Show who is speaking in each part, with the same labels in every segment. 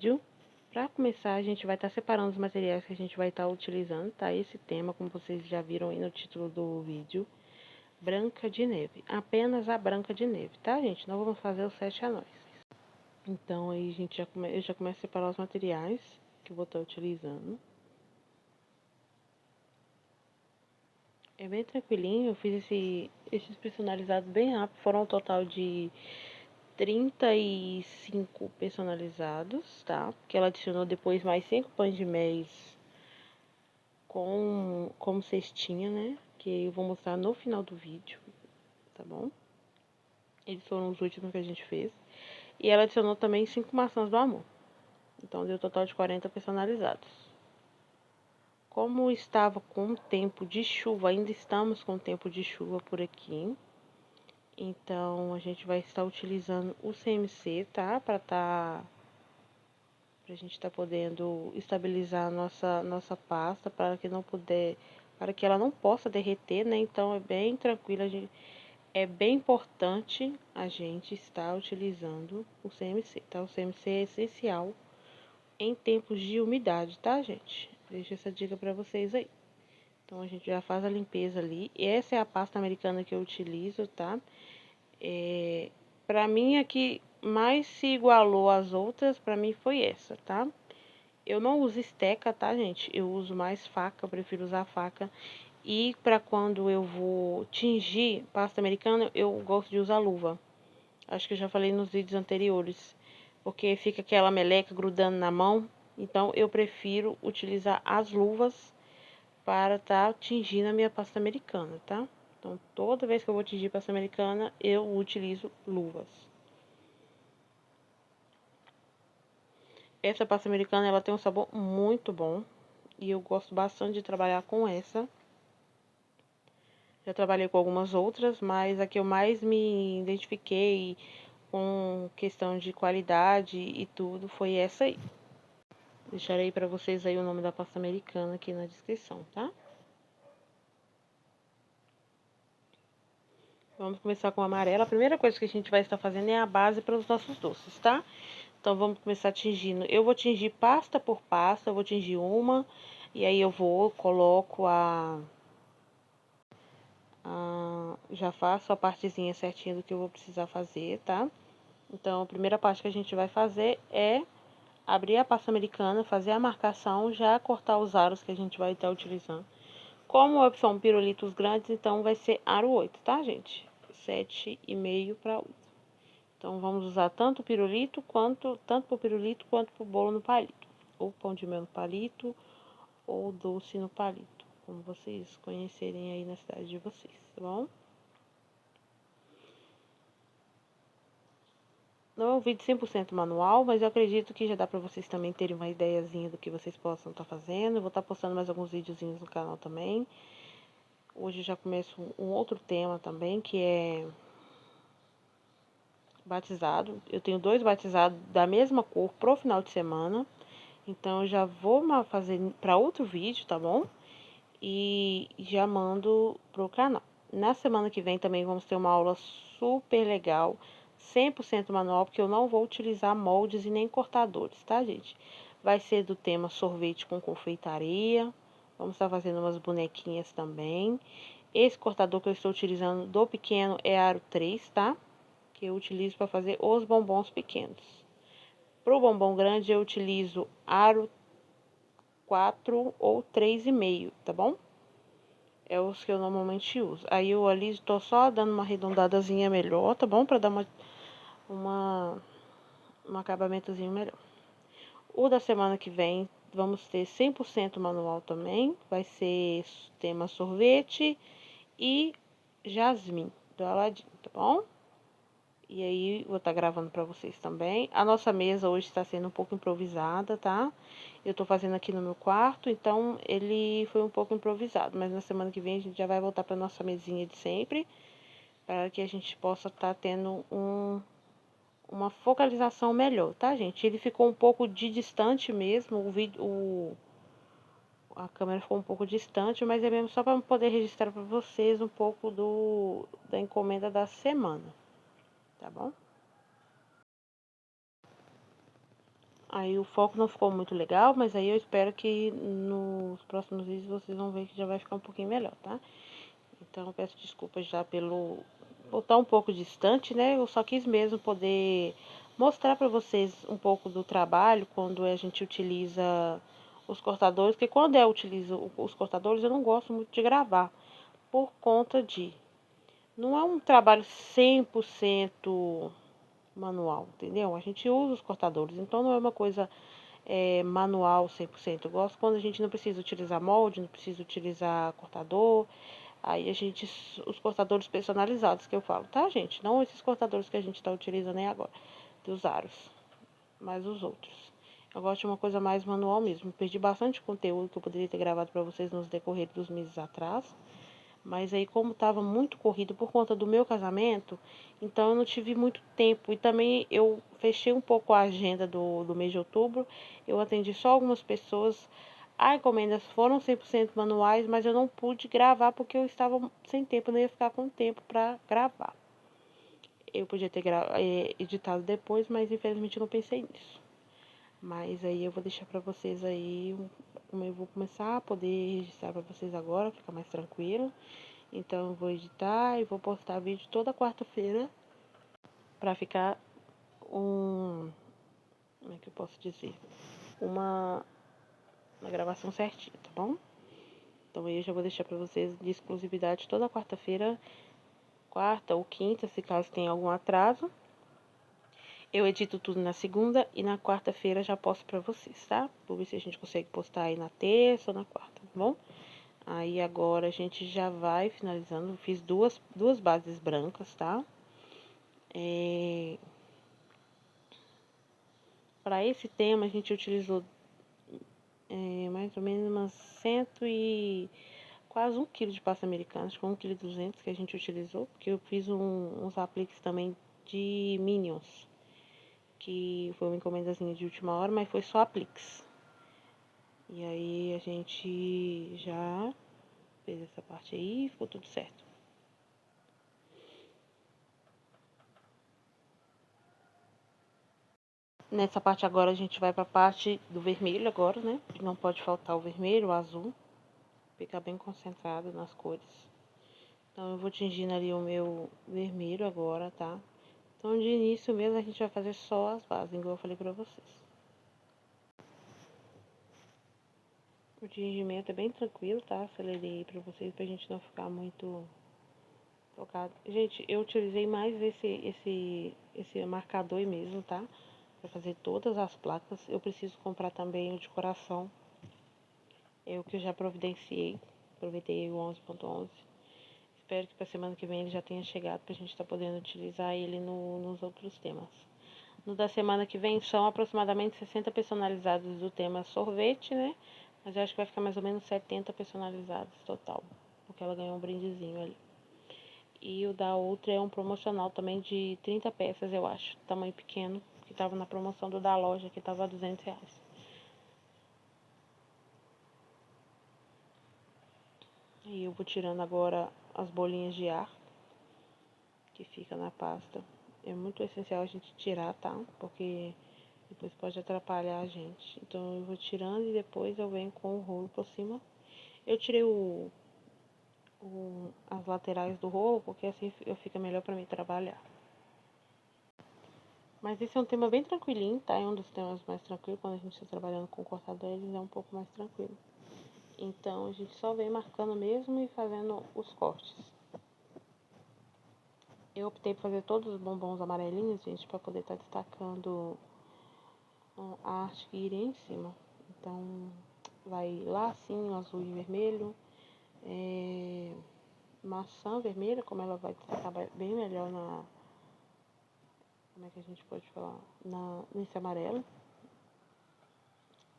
Speaker 1: vídeo. Para começar, a gente vai estar separando os materiais que a gente vai estar utilizando, tá? Esse tema, como vocês já viram aí no título do vídeo, Branca de Neve. Apenas a Branca de Neve, tá, gente? Não vamos fazer os 7 anões. Então, aí eu já começo a separar os materiais que eu vou estar utilizando. É bem tranquilinho, eu fiz esses personalizados bem rápido, foram um total de 35 personalizados, tá? Porque ela adicionou depois mais 5 pães de mel como cestinha, né? Que eu vou mostrar no final do vídeo, tá bom? Eles foram os últimos que a gente fez. E ela adicionou também 5 maçãs do amor. Então deu um total de 40 personalizados. Como estava com tempo de chuva, ainda estamos com tempo de chuva por aqui. Então a gente vai estar utilizando o CMC, tá? Pra gente estar podendo estabilizar a nossa pasta para que ela não possa derreter, né? Então é bem tranquilo, é bem importante a gente estar utilizando o CMC, tá? O CMC é essencial em tempos de umidade, tá, gente? Deixo essa dica para vocês aí. Então a gente já faz a limpeza ali. Essa é a pasta americana que eu utilizo, tá? Pra mim a que mais se igualou às outras, pra mim foi essa, tá? Eu não uso esteca, tá, gente? Eu uso mais faca, eu prefiro usar faca. E pra quando eu vou tingir pasta americana, eu gosto de usar luva. Acho que eu já falei nos vídeos anteriores. Porque fica aquela meleca grudando na mão. Então, eu prefiro utilizar as luvas para tingindo a minha pasta americana, tá? Então, toda vez que eu vou tingir pasta americana, eu utilizo luvas. Essa pasta americana, ela tem um sabor muito bom. E eu gosto bastante de trabalhar com essa. Já trabalhei com algumas outras, mas a que eu mais me identifiquei com questão de qualidade e tudo foi essa aí. Deixarei para vocês aí o nome da pasta americana aqui na descrição, tá? Vamos começar com a amarela. A primeira coisa que a gente vai estar fazendo é a base para os nossos doces, tá? Então, vamos começar tingindo. Eu vou tingir pasta por pasta, eu vou tingir uma, e aí coloco já faço a partezinha certinha do que eu vou precisar fazer, tá? Então, a primeira parte que a gente vai fazer é abrir a pasta americana, fazer a marcação, já cortar os aros que a gente vai estar utilizando. Como são pirulitos grandes, então vai ser aro 8, tá, gente? 7,5 para 8. Então, vamos usar tanto pro pirulito quanto pro bolo no palito. Ou pão de mel no palito, ou doce no palito, como vocês conhecerem aí na cidade de vocês, tá bom? Não é um vídeo 100% manual, mas eu acredito que já dá pra vocês também terem uma ideiazinha do que vocês possam estar fazendo. Eu vou estar postando mais alguns videozinhos no canal também. Hoje eu já começo um outro tema também, que é batizado. Eu tenho 2 batizados da mesma cor pro final de semana. Então eu já vou fazer para outro vídeo, tá bom? E já mando pro canal. Na semana que vem também vamos ter uma aula super legal, 100% manual, porque eu não vou utilizar moldes e nem cortadores, tá, gente? Vai ser do tema sorvete com confeitaria. Vamos estar fazendo umas bonequinhas também. Esse cortador que eu estou utilizando do pequeno é aro 3, tá? Que eu utilizo para fazer os bombons pequenos. Pro bombom grande eu utilizo aro 4 ou 3,5, tá bom? É os que eu normalmente uso. Aí eu ali estou só dando uma arredondadazinha melhor, tá bom? Pra dar um acabamentozinho melhor. O da semana que vem vamos ter 100% manual também. Vai ser tema sorvete e jasmim do Aladim, tá bom? E aí, vou estar gravando pra vocês também. A nossa mesa hoje está sendo um pouco improvisada, tá? Eu tô fazendo aqui no meu quarto, então ele foi um pouco improvisado. Mas na semana que vem a gente já vai voltar pra nossa mesinha de sempre, para que a gente possa estar tendo uma focalização melhor, tá, gente? Ele ficou um pouco de distante mesmo, a câmera ficou um pouco distante, mas é mesmo só para poder registrar para vocês um pouco da encomenda da semana, tá bom? Aí o foco não ficou muito legal, mas aí eu espero que nos próximos vídeos vocês vão ver que já vai ficar um pouquinho melhor, tá? Então eu peço desculpas já pelo botar um pouco distante, né? Eu só quis mesmo poder mostrar para vocês um pouco do trabalho quando a gente utiliza os cortadores, porque quando eu utilizo os cortadores eu não gosto muito de gravar, por conta de não é um trabalho 100% manual, entendeu? A gente usa os cortadores, então não é uma coisa manual 100%. Eu gosto quando a gente não precisa utilizar molde, não precisa utilizar cortador. Aí a gente, os cortadores personalizados que eu falo, tá, gente? Não esses cortadores que a gente tá utilizando aí agora, dos aros, mas os outros. Eu gosto de uma coisa mais manual mesmo. Perdi bastante conteúdo que eu poderia ter gravado para vocês nos decorrer dos meses atrás. Mas aí, como estava muito corrido por conta do meu casamento, então eu não tive muito tempo. E também eu fechei um pouco a agenda do mês de outubro. Eu atendi só algumas pessoas. As encomendas foram 100% manuais, mas eu não pude gravar porque eu estava sem tempo, não ia ficar com tempo para gravar. Eu podia ter editado depois, mas infelizmente eu não pensei nisso. Mas aí eu vou deixar para vocês aí, como eu vou começar a poder registrar para vocês agora, ficar mais tranquilo. Então eu vou editar e vou postar vídeo toda quarta-feira para ficar como é que eu posso dizer? Uma, uma gravação certinha, tá bom? Então aí eu já vou deixar para vocês de exclusividade toda quarta-feira, quarta ou quinta, se caso tenha algum atraso. Eu edito tudo na segunda e na quarta-feira já posto para vocês, tá? Vou ver se a gente consegue postar aí na terça ou na quarta, tá bom? Aí agora a gente já vai finalizando. Fiz duas bases brancas, tá? Para esse tema a gente utilizou mais ou menos umas quase 1 quilo de pasta americana, acho que 1,2 kg que a gente utilizou, porque eu fiz uns apliques também de Minions, que foi uma encomendazinha de última hora, mas foi só apliques. E aí a gente já fez essa parte aí e ficou tudo certo. Nessa parte agora a gente vai para a parte do vermelho agora, né? Não pode faltar o vermelho, o azul. Ficar bem concentrado nas cores. Então eu vou tingindo ali o meu vermelho agora, tá? Então de início mesmo a gente vai fazer só as bases, igual eu falei pra vocês. O tingimento é bem tranquilo, tá? Acelerei aí pra vocês, pra gente não ficar muito focado. Gente, eu utilizei mais esse marcador aí mesmo, tá? Pra fazer todas as placas. Eu preciso comprar também o de coração. É o que eu já providenciei. Aproveitei o 11.11. Espero que pra semana que vem ele já tenha chegado pra gente estar podendo utilizar ele nos outros temas. No da semana que vem são aproximadamente 60 personalizados do tema sorvete, né? Mas eu acho que vai ficar mais ou menos 70 personalizados total, porque ela ganhou um brindezinho ali. E o da outra é um promocional também de 30 peças, eu acho, tamanho pequeno, que tava na promoção do da loja, que tava R$ 200. E eu vou tirando agora as bolinhas de ar que fica na pasta. É muito essencial a gente tirar, tá? Porque depois pode atrapalhar a gente. Então eu vou tirando e depois eu venho com o rolo por cima. Eu tirei as laterais do rolo porque assim fica melhor pra mim trabalhar. Mas esse é um tema bem tranquilinho, tá? É um dos temas mais tranquilos. Quando a gente está trabalhando com cortadores, é um pouco mais tranquilo. Então a gente só vem marcando mesmo e fazendo os cortes. Eu optei por fazer todos os bombons amarelinhos, gente, pra poder estar destacando a arte que iria em cima. Então, vai lacinho azul e vermelho, maçã vermelha, como ela vai destacar bem melhor como é que a gente pode falar, nesse amarelo.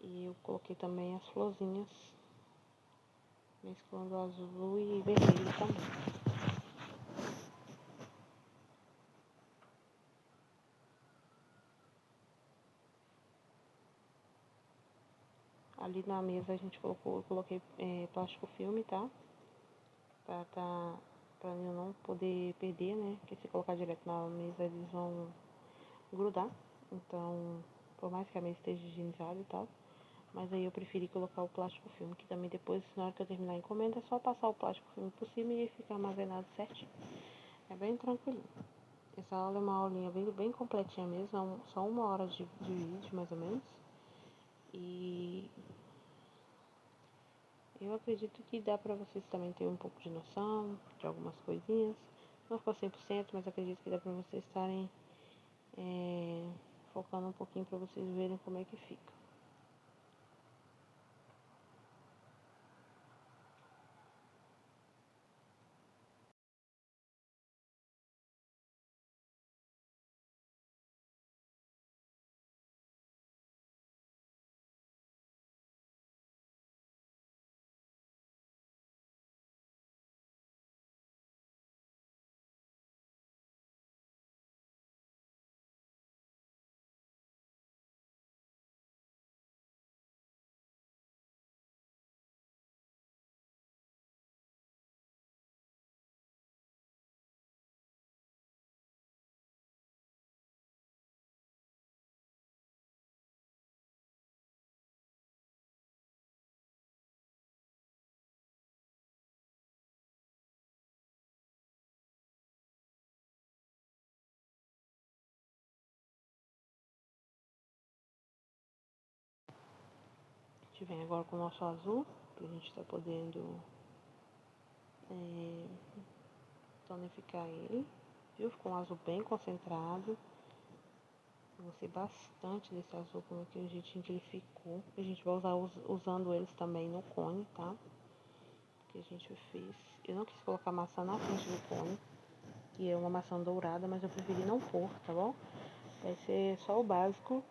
Speaker 1: E eu coloquei também as florzinhas, mesclando azul e vermelho também. Ali na mesa a gente eu coloquei plástico filme, tá? Pra eu não poder perder, né? Porque se colocar direto na mesa eles vão grudar. Então por mais que a mesa esteja higienizada e tal. Mas aí eu preferi colocar o plástico filme, que também depois, na hora que eu terminar a encomenda, é só passar o plástico filme por cima e fica armazenado certinho. É bem tranquilo. Essa aula é uma aulinha bem completinha mesmo, só 1 hora de vídeo, mais ou menos. E eu acredito que dá pra vocês também terem um pouco de noção de algumas coisinhas. Não ficou 100%, mas acredito que dá pra vocês estarem focando um pouquinho pra vocês verem como é que fica. A gente vem agora com o nosso azul, pra gente estar podendo tonificar ele, viu? Ficou um azul bem concentrado. Eu gostei bastante desse azul, como que o jeitinho que ele ficou. A gente vai usar usando eles também no cone, tá? Que a gente fez. Eu não quis colocar maçã na frente do cone, que é uma maçã dourada, mas eu preferi não pôr, tá bom? Vai ser só o básico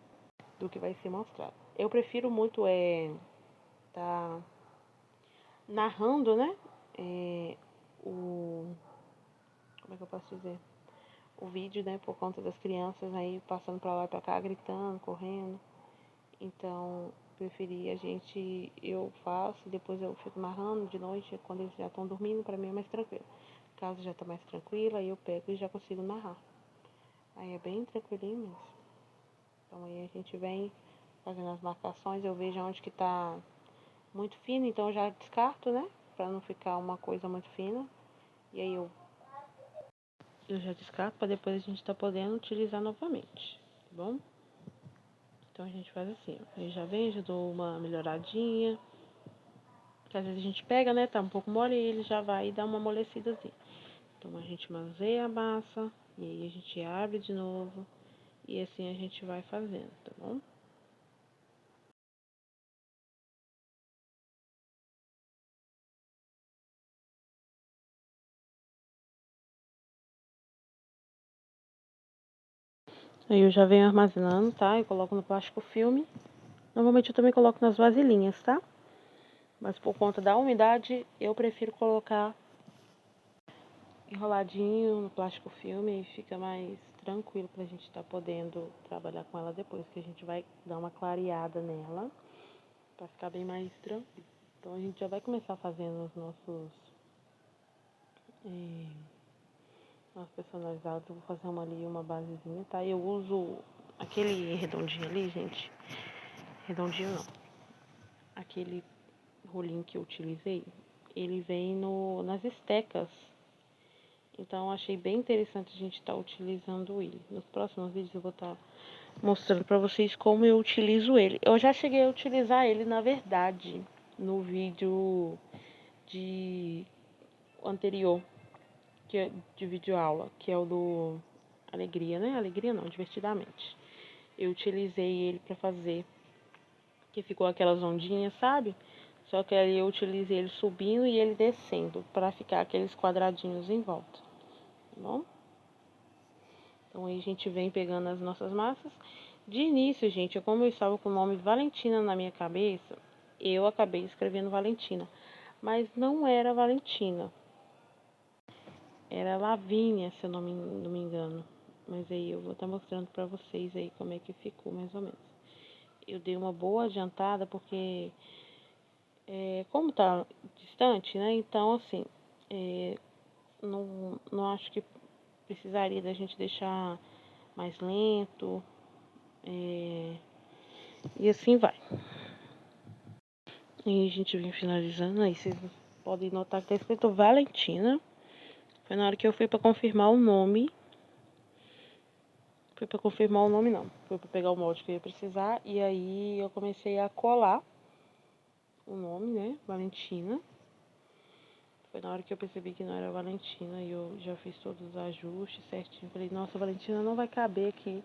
Speaker 1: do que vai ser mostrado. Eu prefiro muito tá narrando, né? Como é que eu posso dizer? O vídeo, né? Por conta das crianças aí passando pra lá e pra cá, gritando, correndo. Então, eu faço e depois eu fico narrando de noite, quando eles já estão dormindo, pra mim é mais tranquilo. A casa já tá mais tranquila, aí eu pego e já consigo narrar. Aí é bem tranquilinho mesmo. Então aí a gente vem fazendo as marcações, eu vejo onde que tá muito fino, então eu já descarto, né? Pra não ficar uma coisa muito fina. E aí eu já descarto pra depois a gente tá podendo utilizar novamente, tá bom? Então a gente faz assim, ó. Aí já vem, já dou uma melhoradinha. Que às vezes a gente pega, né? Tá um pouco mole e ele já vai dar uma amolecidazinha. Então a gente manuseia a massa e aí a gente abre de novo. E assim a gente vai fazendo, tá bom? Aí eu já venho armazenando, tá? Eu coloco no plástico filme. Normalmente eu também coloco nas vasilhinhas, tá? Mas por conta da umidade, eu prefiro colocar enroladinho no plástico filme e fica mais tranquilo pra gente estar podendo trabalhar com ela depois, que a gente vai dar uma clareada nela pra ficar bem mais tranquilo. Então a gente já vai começar fazendo os nossos personalizados. Eu vou fazer uma basezinha, tá? Eu uso aquele redondinho ali, gente. Redondinho não. Aquele rolinho que eu utilizei, ele vem nas estecas. Então, eu achei bem interessante a gente estar utilizando ele. Nos próximos vídeos eu vou estar mostrando pra vocês como eu utilizo ele. Eu já cheguei a utilizar ele, na verdade, no vídeo anterior, que é de vídeo aula, que é o do Alegria, né? Alegria não, Divertidamente. Eu utilizei ele pra fazer, que ficou aquelas ondinhas, sabe? Só que aí eu utilizei ele subindo e ele descendo, pra ficar aqueles quadradinhos em volta, tá bom? Então aí a gente vem pegando as nossas massas. De início, gente, como eu estava com o nome Valentina na minha cabeça, eu acabei escrevendo Valentina. Mas não era Valentina. Era Lavínia, se eu não me engano. Mas aí eu vou estar mostrando pra vocês aí como é que ficou, mais ou menos. Eu dei uma boa adiantada porque, como tá distante, né? Então, assim, não acho que precisaria da gente deixar mais lento, E assim vai. E a gente vem finalizando. Aí vocês podem notar que tá escrito Valentina. Foi na hora que eu fui pra confirmar o nome. Foi pra confirmar o nome, não. Foi pra pegar o molde que eu ia precisar. E aí eu comecei a colar o nome, né? Valentina. Foi na hora que eu percebi que não era Valentina. E eu já fiz todos os ajustes certinho. Falei, nossa, Valentina não vai caber aqui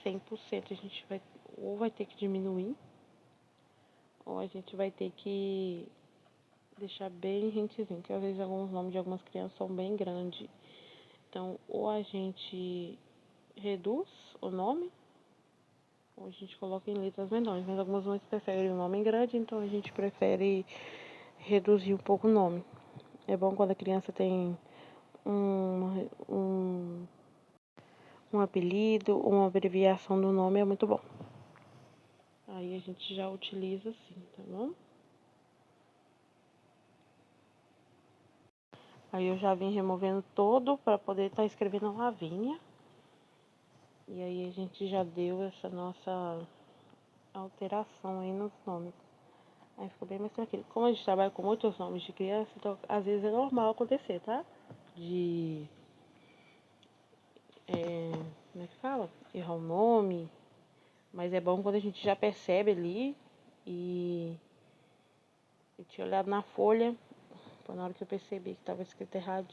Speaker 1: 100%. A gente vai... Ou vai ter que diminuir. Ou a gente vai ter que deixar bem rentezinho. Porque às vezes alguns nomes de algumas crianças são bem grandes. Então, ou a gente reduz o nome, ou a gente coloca em letras menores. Mas algumas mães preferem o nome grande, então a gente prefere reduzir um pouco o nome. É bom quando a criança tem um, um apelido, uma abreviação do nome, é muito bom. Aí a gente já utiliza assim, tá bom? Aí eu já vim removendo todo para poder estar escrevendo Lavínia. E aí a gente já deu essa nossa alteração aí nos nomes. Aí ficou bem mais tranquilo. Como a gente trabalha com muitos nomes de criança, então às vezes é normal acontecer, tá? De... como é que fala? Errar o nome. Mas é bom quando a gente já percebe ali e... Eu tinha olhado na folha, foi na hora que eu percebi que estava escrito errado.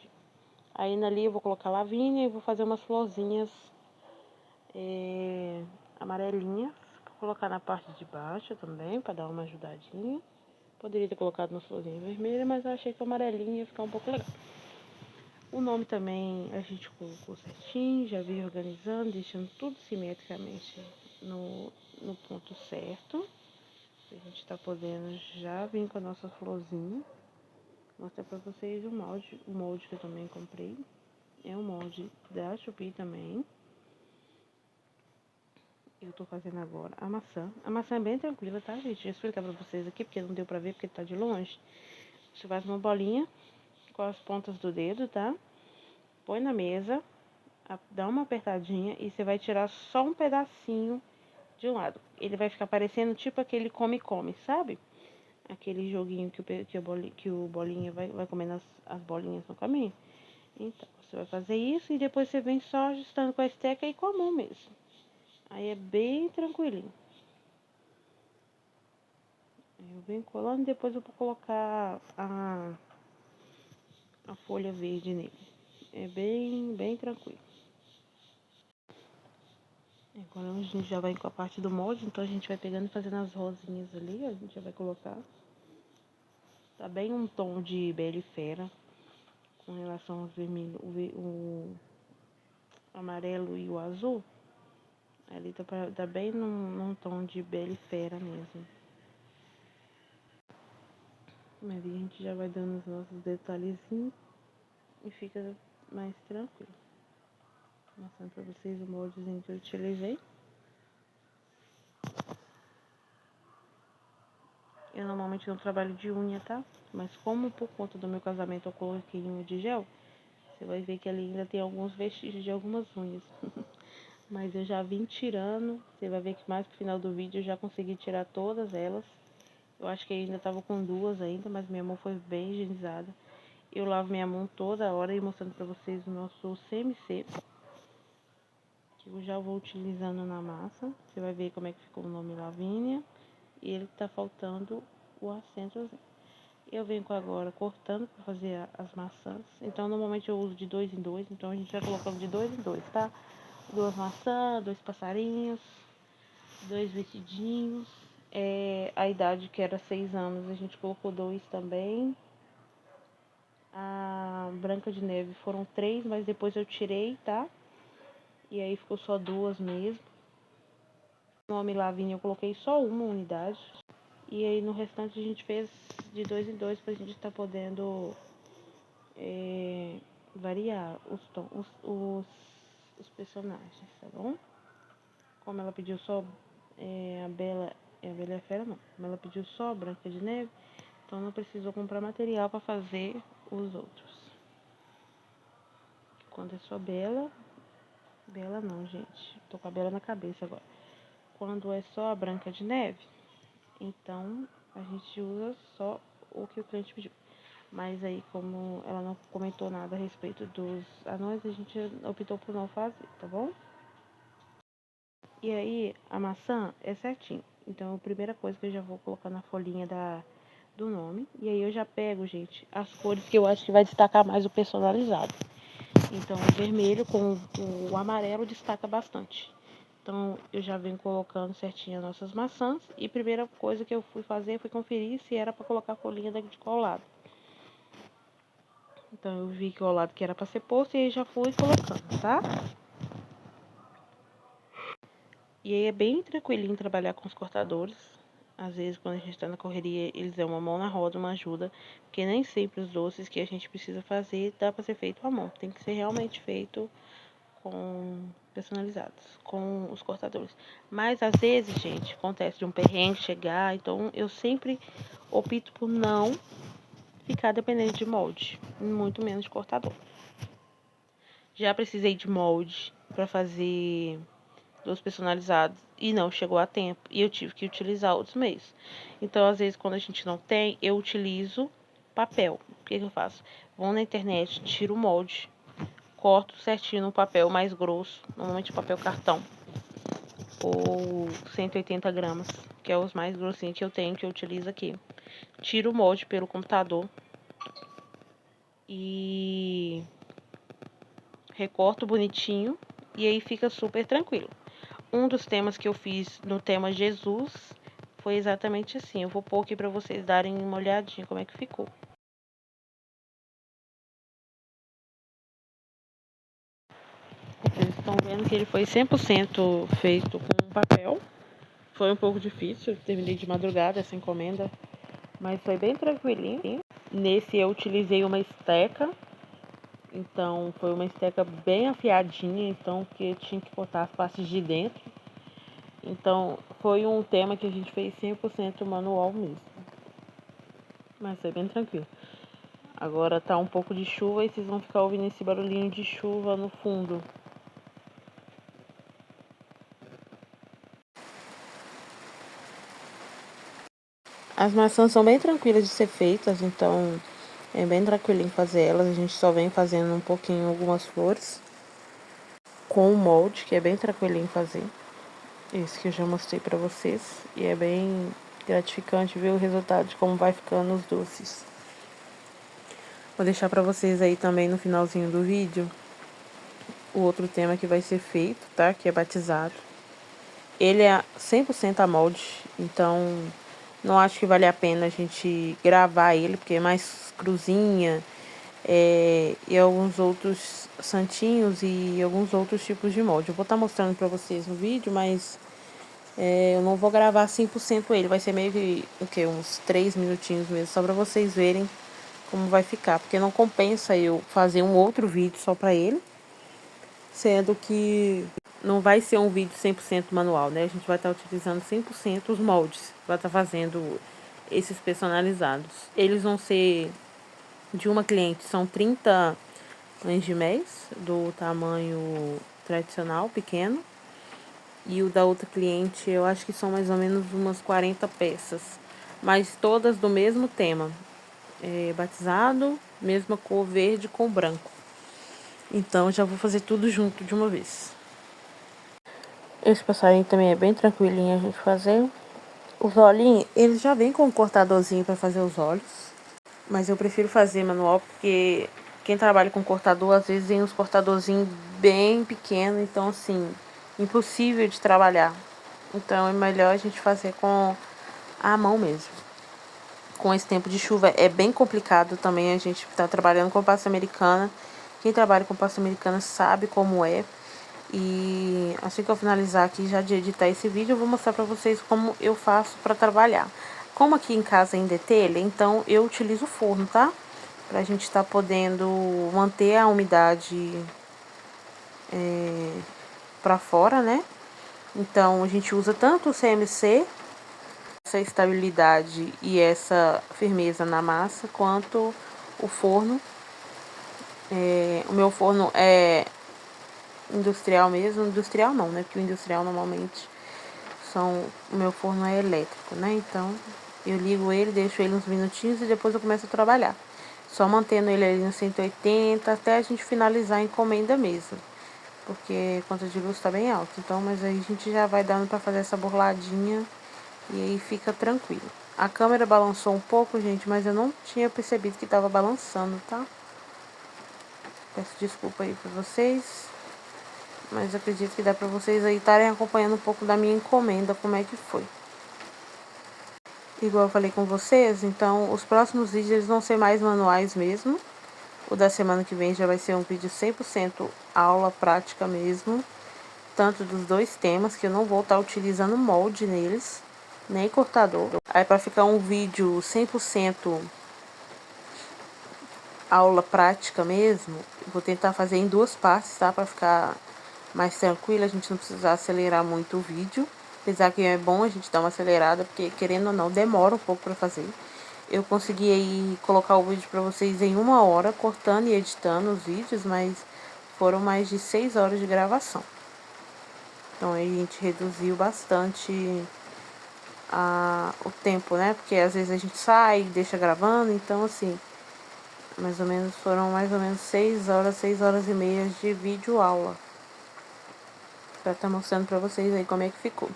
Speaker 1: Aí ali eu vou colocar Lavínia e vou fazer umas florzinhas amarelinhas. Vou colocar na parte de baixo também, para dar uma ajudadinha. Poderia ter colocado umas florzinhas vermelhas, mas eu achei que o amarelinho ia ficar um pouco legal. O nome também a gente colocou certinho, já vi organizando, deixando tudo simetricamente no ponto certo. A gente tá podendo já vir com a nossa florzinha. Mostrar pra vocês o molde que eu também comprei. É um molde da Shopee também. Eu tô fazendo agora a maçã. A maçã é bem tranquila, tá, gente? Vou explicar pra vocês aqui, porque não deu pra ver, porque tá de longe. Você faz uma bolinha com as pontas do dedo, tá? Põe na mesa, dá uma apertadinha e você vai tirar só um pedacinho de um lado. Ele vai ficar parecendo tipo aquele come-come, sabe? Aquele joguinho que o bolinha vai comendo as bolinhas no caminho. Então, você vai fazer isso e depois você vem só ajustando com a esteca e com a mão mesmo. Aí é bem tranquilinho. Eu venho colando e depois eu vou colocar a folha verde nele. É bem tranquilo. Agora a gente já vai com a parte do molde, então a gente vai pegando e fazendo as rosinhas ali, a gente já vai colocar. Tá bem um tom de bela e fera com relação aos vermelhos, o amarelo e o azul. Ali tá bem num tom de bela e fera mesmo. Mas a gente já vai dando os nossos detalhezinhos e fica mais tranquilo. Mostrando pra vocês o moldezinho que eu utilizei. Eu normalmente não trabalho de unha, tá? Mas como por conta do meu casamento eu coloquei unha de gel, você vai ver que ali ainda tem alguns vestígios de algumas unhas. Mas eu já vim tirando, você vai ver que mais pro final do vídeo eu já consegui tirar todas elas. Eu acho que ainda tava com duas ainda, mas minha mão foi bem higienizada. Eu lavo minha mão toda hora e mostrando pra vocês o nosso CMC, que eu já vou utilizando na massa. Você vai ver como é que ficou o nome Lavínia. E ele tá faltando o acentozinho. Eu venho agora cortando para fazer as maçãs. Então, normalmente eu uso de 2 em 2. Então, a gente vai colocando de 2 em 2, tá? 2 maçãs, 2 passarinhos, 2 vestidinhos. A idade que era 6 anos, a gente colocou 2 também. A Branca de Neve foram 3, mas depois eu tirei, tá? E aí ficou só 2 mesmo. O nome Lavínia eu coloquei só uma unidade. E aí no restante a gente fez de 2 em 2 pra gente estar podendo variar os personagens, tá bom? Como ela pediu só a Bela e a Fera, não. Como ela pediu só a Branca de Neve, então não precisou comprar material para fazer os outros. Quando é só Bela não, gente. Tô com a Bela na cabeça agora. quando é só a Branca de Neve, então a gente usa só o que o cliente pediu. Mas aí, como ela não comentou nada a respeito dos anões, a gente optou por não fazer, tá bom? E aí, a maçã é certinho. Então, a primeira coisa que eu já vou colocar na folhinha do nome. E aí eu já pego, gente, as cores que eu acho que vai destacar mais o personalizado. Então, o vermelho com o amarelo destaca bastante. Então, eu já venho colocando certinho as nossas maçãs. E a primeira coisa que eu fui fazer foi conferir se era para colocar a folhinha de qual lado. Então, eu vi que o lado que era para ser posto e aí já fui colocando, tá? E aí é bem tranquilinho trabalhar com os cortadores. Às vezes, quando a gente tá na correria, eles dão uma mão na roda, uma ajuda. Porque nem sempre os doces que a gente precisa fazer dá para ser feito à mão. Tem que ser realmente feito personalizados, com os cortadores. Mas às vezes, gente, acontece de um perrengue chegar, então eu sempre opto por não ficar dependendo de molde, muito menos de cortador. Já precisei de molde para fazer doces personalizados e não chegou a tempo e eu tive que utilizar outros meios. Então, às vezes, quando a gente não tem, eu utilizo papel. O que eu faço? Vou na internet, tiro o molde, corto certinho no papel mais grosso, normalmente papel cartão, ou 180 gramas, que é os mais grossinhos que eu tenho, que eu utilizo aqui. Tiro o molde pelo computador e recorto bonitinho e aí fica super tranquilo. Um dos temas que eu fiz no tema Jesus foi exatamente assim. Eu vou pôr aqui para vocês darem uma olhadinha como é que ficou. Vocês estão vendo que ele foi 100% feito com papel. Foi um pouco difícil, eu terminei de madrugada essa encomenda, mas foi bem tranquilinho. Nesse eu utilizei uma esteca, então foi uma esteca bem afiadinha, então que tinha que cortar as partes de dentro. Então foi um tema que a gente fez 100% manual mesmo, mas foi bem tranquilo. Agora tá um pouco de chuva e vocês vão ficar ouvindo esse barulhinho de chuva no fundo. As maçãs são bem tranquilas de ser feitas, então é bem tranquilinho fazer elas. A gente só vem fazendo um pouquinho algumas flores com o molde, que é bem tranquilinho fazer. Esse que eu já mostrei pra vocês. E é bem gratificante ver o resultado de como vai ficando os doces. Vou deixar pra vocês aí também no finalzinho do vídeo o outro tema que vai ser feito, tá? Que é batizado. Ele é 100% a molde, então não acho que vale a pena a gente gravar ele, porque é mais cruzinha, e alguns outros santinhos e alguns outros tipos de molde. Eu vou estar mostrando pra vocês no vídeo, mas eu não vou gravar 100% ele, vai ser meio que, uns 3 minutinhos mesmo, só pra vocês verem como vai ficar, porque não compensa eu fazer um outro vídeo só pra ele, sendo que não vai ser um vídeo 100% manual, né? A gente vai estar utilizando 100% os moldes, vai estar fazendo esses personalizados. Eles vão ser de uma cliente, são 30 pães de mês, do tamanho tradicional, pequeno. E o da outra cliente, eu acho que são mais ou menos umas 40 peças. Mas todas do mesmo tema. Batizado, mesma cor verde com branco. Então, já vou fazer tudo junto de uma vez. Esse passarinho também é bem tranquilinho a gente fazer. Os olhinhos, eles já vêm com um cortadorzinho para fazer os olhos. Mas eu prefiro fazer manual porque quem trabalha com cortador, às vezes tem uns cortadorzinhos bem pequenos. Então, assim, impossível de trabalhar. Então, é melhor a gente fazer com a mão mesmo. Com esse tempo de chuva é bem complicado também a gente tá trabalhando com pasta americana. Quem trabalha com pasta americana sabe como é. E assim que eu finalizar aqui já de editar esse vídeo, eu vou mostrar pra vocês como eu faço pra trabalhar. Como aqui em casa ainda é telha, então eu utilizo o forno, tá? Pra gente estar podendo manter a umidade pra fora, né? Então a gente usa tanto o CMC, essa estabilidade e essa firmeza na massa, quanto o forno. O meu forno é industrial mesmo, industrial não, né? Porque o industrial normalmente o meu forno é elétrico, né? Então, eu ligo ele, deixo ele uns minutinhos e depois eu começo a trabalhar. Só mantendo ele ali no 180 até a gente finalizar a encomenda mesmo. Porque a conta de luz tá bem alta. Então, mas aí a gente já vai dando pra fazer essa burladinha e aí fica tranquilo. A câmera balançou um pouco, gente, mas eu não tinha percebido que tava balançando, tá? Peço desculpa aí pra vocês. Mas acredito que dá pra vocês aí estarem acompanhando um pouco da minha encomenda, como é que foi. Igual eu falei com vocês, então os próximos vídeos eles vão ser mais manuais mesmo. O da semana que vem já vai ser um vídeo 100% aula prática mesmo. Tanto dos dois temas, que eu não vou estar utilizando molde neles, nem cortador. Aí pra ficar um vídeo 100% aula prática mesmo, eu vou tentar fazer em duas partes, tá? Pra ficar mais tranquilo, a gente não precisar acelerar muito o vídeo. Apesar que é bom a gente dar uma acelerada, porque querendo ou não, demora um pouco pra fazer. Eu consegui aí colocar o vídeo pra vocês em 1 hora, cortando e editando os vídeos, mas foram mais de 6 horas de gravação. Então aí a gente reduziu bastante o tempo, né? Porque às vezes a gente sai e deixa gravando, então assim, foram mais ou menos 6 horas, 6 horas e meia de vídeo aula. Pra estar mostrando pra vocês aí como é que ficou.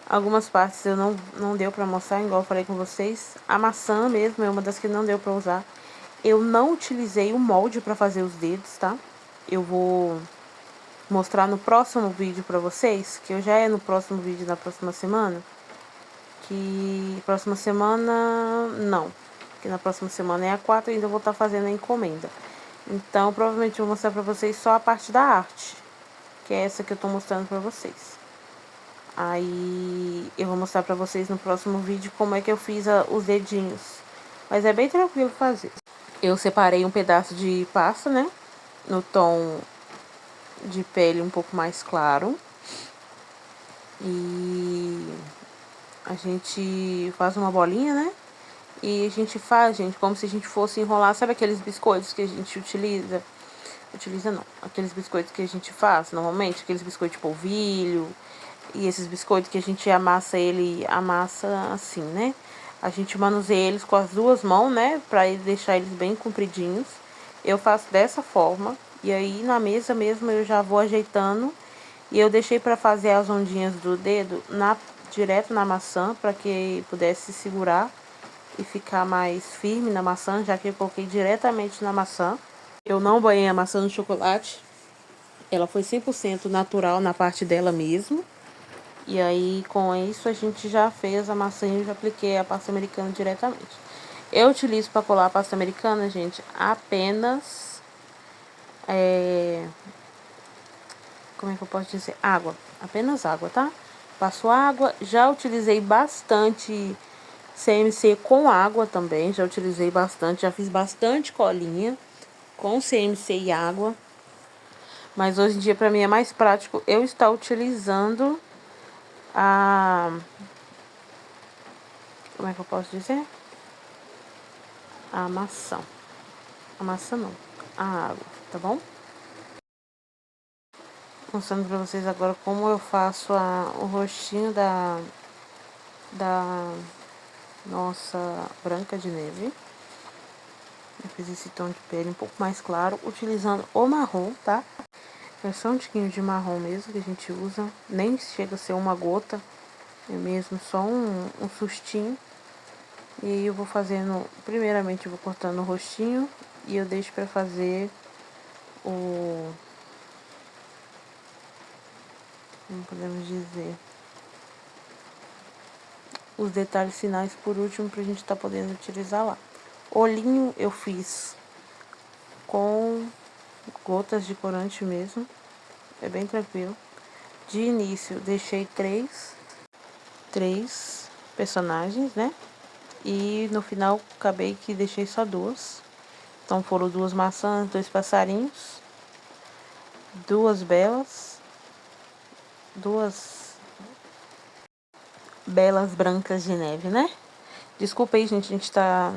Speaker 1: Algumas partes eu não deu pra mostrar, igual eu falei com vocês. A maçã mesmo é uma das que não deu pra usar. Eu não utilizei o molde pra fazer os dedos, tá? Eu vou mostrar no próximo vídeo pra vocês, que eu já é no próximo vídeo da próxima semana. Que próxima semana, não. Que na próxima semana é a 4 e ainda vou estar fazendo a encomenda. Então, provavelmente eu vou mostrar pra vocês só a parte da arte. Que é essa que eu tô mostrando pra vocês. Aí eu vou mostrar pra vocês no próximo vídeo como é que eu fiz os dedinhos. Mas é bem tranquilo fazer. Eu separei um pedaço de pasta, né? No tom de pele um pouco mais claro. E a gente faz uma bolinha, né? E a gente faz, gente, como se a gente fosse enrolar. Sabe aqueles biscoitos que a gente utiliza? Utiliza não. Aqueles biscoitos que a gente faz normalmente. Aqueles biscoitos de polvilho. E esses biscoitos que a gente amassa assim, né? A gente manuseia eles com as duas mãos, né? Pra deixar eles bem compridinhos. Eu faço dessa forma. E aí na mesa mesmo eu já vou ajeitando. E eu deixei pra fazer as ondinhas do dedo direto na maçã, pra que pudesse segurar e ficar mais firme na maçã, já que eu coloquei diretamente na maçã. Eu não banhei a maçã no chocolate. Ela foi 100% natural na parte dela mesmo. E aí, com isso, a gente já fez a maçã e já apliquei a pasta americana diretamente. Eu utilizo para colar a pasta americana, gente, apenas... como é que eu posso dizer? Água. Apenas água, tá? Passo água. Já utilizei bastante CMC com água também. Já utilizei bastante. Já fiz bastante colinha com CMC e água. Mas hoje em dia, para mim, é mais prático eu estar utilizando como é que eu posso dizer? A maçã. A maçã não. A água, tá bom? Mostrando pra vocês agora como eu faço o rostinho da nossa Branca de Neve. Eu fiz esse tom de pele um pouco mais claro, utilizando o marrom, tá? É só um tiquinho de marrom mesmo que a gente usa. Nem chega a ser uma gota. É mesmo só um sustinho. E aí eu vou fazendo... Primeiramente eu vou cortando o rostinho. E eu deixo pra fazer como podemos dizer, os detalhes finais por último, pra gente tá podendo utilizar lá. Olhinho eu fiz com gotas de corante mesmo, é bem tranquilo. De início deixei três personagens, né? E no final acabei que deixei só duas. Então foram 2 maçãs, 2 passarinhos, 2 belas brancas de neve, né? Desculpa aí, gente, a gente tá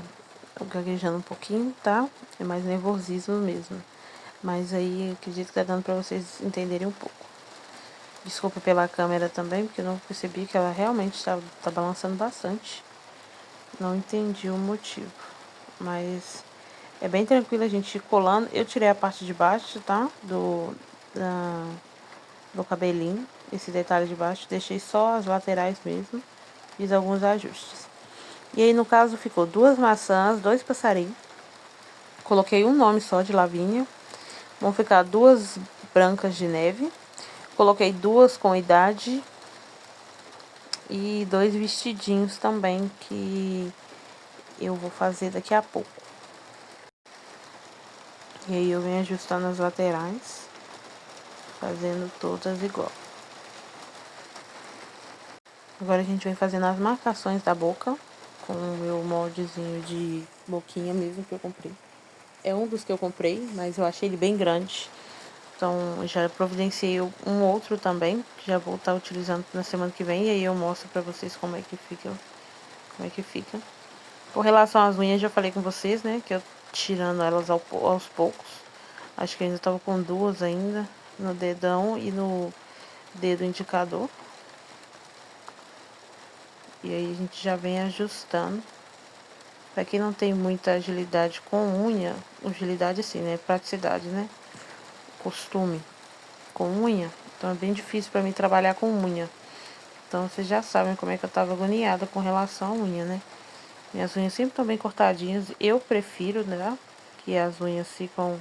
Speaker 1: gaguejando um pouquinho, tá? É mais nervosismo mesmo. Mas aí acredito que tá dando pra vocês entenderem um pouco. Desculpa pela câmera também, porque eu não percebi que ela realmente tá balançando bastante. Não entendi o motivo. Mas é bem tranquilo a gente ir colando. Eu tirei a parte de baixo, tá? Do cabelinho. Esse detalhe de baixo. Deixei só as laterais mesmo. Fiz alguns ajustes. E aí, no caso, ficou 2 maçãs, 2 passarinhos. Coloquei um nome só de Lavínia. Vão ficar 2 brancas de neve. Coloquei 2 com idade. E 2 vestidinhos também, que eu vou fazer daqui a pouco. E aí eu venho ajustando as laterais, fazendo todas igual. Agora a gente vem fazendo as marcações da boca, com o meu moldezinho de boquinha mesmo que eu comprei. É um dos que eu comprei, mas eu achei ele bem grande. Então já providenciei um outro também, que já vou estar utilizando na semana que vem. E aí eu mostro pra vocês como é que fica. Com relação às unhas, já falei com vocês, né? Que eu tirando elas aos poucos. Acho que ainda tava com 2 ainda, no dedão e no dedo indicador. E aí a gente já vem ajustando. Pra quem não tem muita agilidade com unha, agilidade assim, né? Praticidade, né? Costume com unha. Então é bem difícil pra mim trabalhar com unha. Então vocês já sabem como é que eu tava agoniada com relação à unha, né? Minhas unhas sempre estão bem cortadinhas. Eu prefiro, né? Que as unhas ficam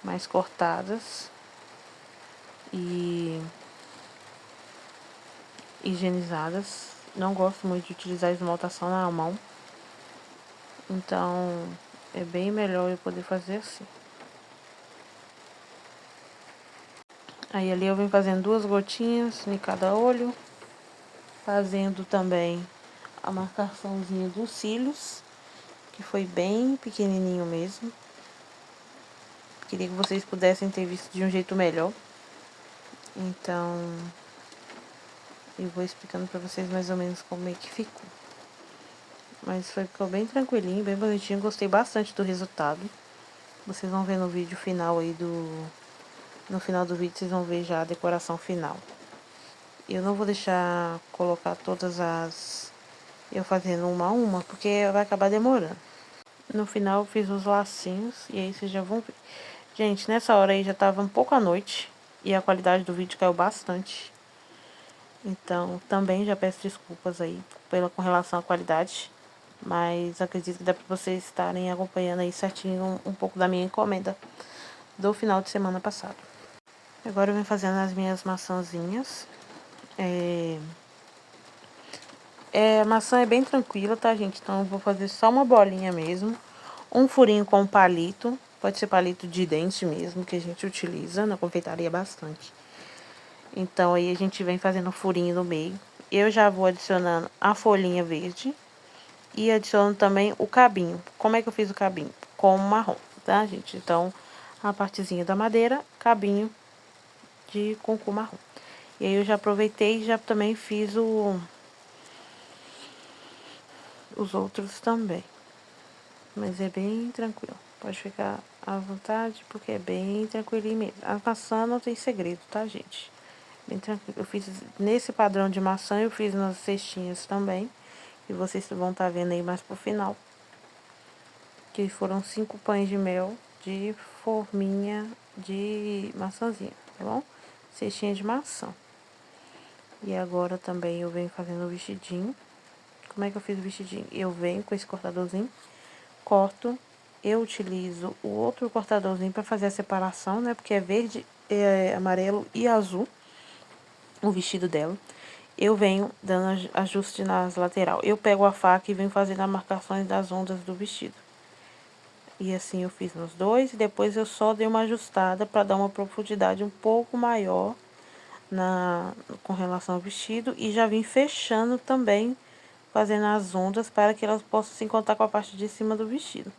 Speaker 1: mais cortadas e higienizadas. Não gosto muito de utilizar esmaltação na mão. Então, é bem melhor eu poder fazer assim. Aí ali eu venho fazendo 2 gotinhas em cada olho. Fazendo também a marcaçãozinha dos cílios, que foi bem pequenininho mesmo. Queria que vocês pudessem ter visto de um jeito melhor. Então, eu vou explicando pra vocês mais ou menos como é que ficou. Mas ficou bem tranquilinho, bem bonitinho. Gostei bastante do resultado. Vocês vão ver no vídeo final aí no final do vídeo vocês vão ver já a decoração final. Eu não vou deixar colocar todas eu fazendo uma a uma, porque vai acabar demorando. No final eu fiz os lacinhos e aí vocês já vão ver. Gente, nessa hora aí já tava um pouco à noite e a qualidade do vídeo caiu bastante. Então, também já peço desculpas aí com relação à qualidade. Mas acredito que dá pra vocês estarem acompanhando aí certinho um pouco da minha encomenda do final de semana passado. Agora eu venho fazendo as minhas maçãzinhas. A maçã é bem tranquila, tá, gente? Então eu vou fazer só uma bolinha mesmo. Um furinho com palito. Pode ser palito de dente mesmo, que a gente utiliza na confeitaria bastante. Então aí a gente vem fazendo um furinho no meio. Eu já vou adicionando a folhinha verde. E adiciono também o cabinho. Como é que eu fiz o cabinho? Com marrom, tá, gente? Então, a partezinha da madeira, cabinho de concô marrom. E aí eu já aproveitei e já também fiz os outros também. Mas é bem tranquilo. Pode ficar à vontade, porque é bem tranquilinho mesmo. A maçã não tem segredo, tá, gente? Bem tranquilo. Eu fiz nesse padrão de maçã, eu fiz nas cestinhas também. E vocês vão estar vendo aí mais pro final. Que foram 5 pães de mel de forminha de maçãzinha, tá bom? Cestinha de maçã. E agora também eu venho fazendo o vestidinho. Como é que eu fiz o vestidinho? Eu venho com esse cortadorzinho, corto. Eu utilizo o outro cortadorzinho para fazer a separação, né? Porque é verde, amarelo e azul o vestido dela. Eu venho dando ajuste nas lateral. Eu pego a faca e venho fazendo as marcações das ondas do vestido. E assim eu fiz nos dois, e depois eu só dei uma ajustada para dar uma profundidade um pouco maior com relação ao vestido. E já vim fechando também, fazendo as ondas para que elas possam se encontrar com a parte de cima do vestido.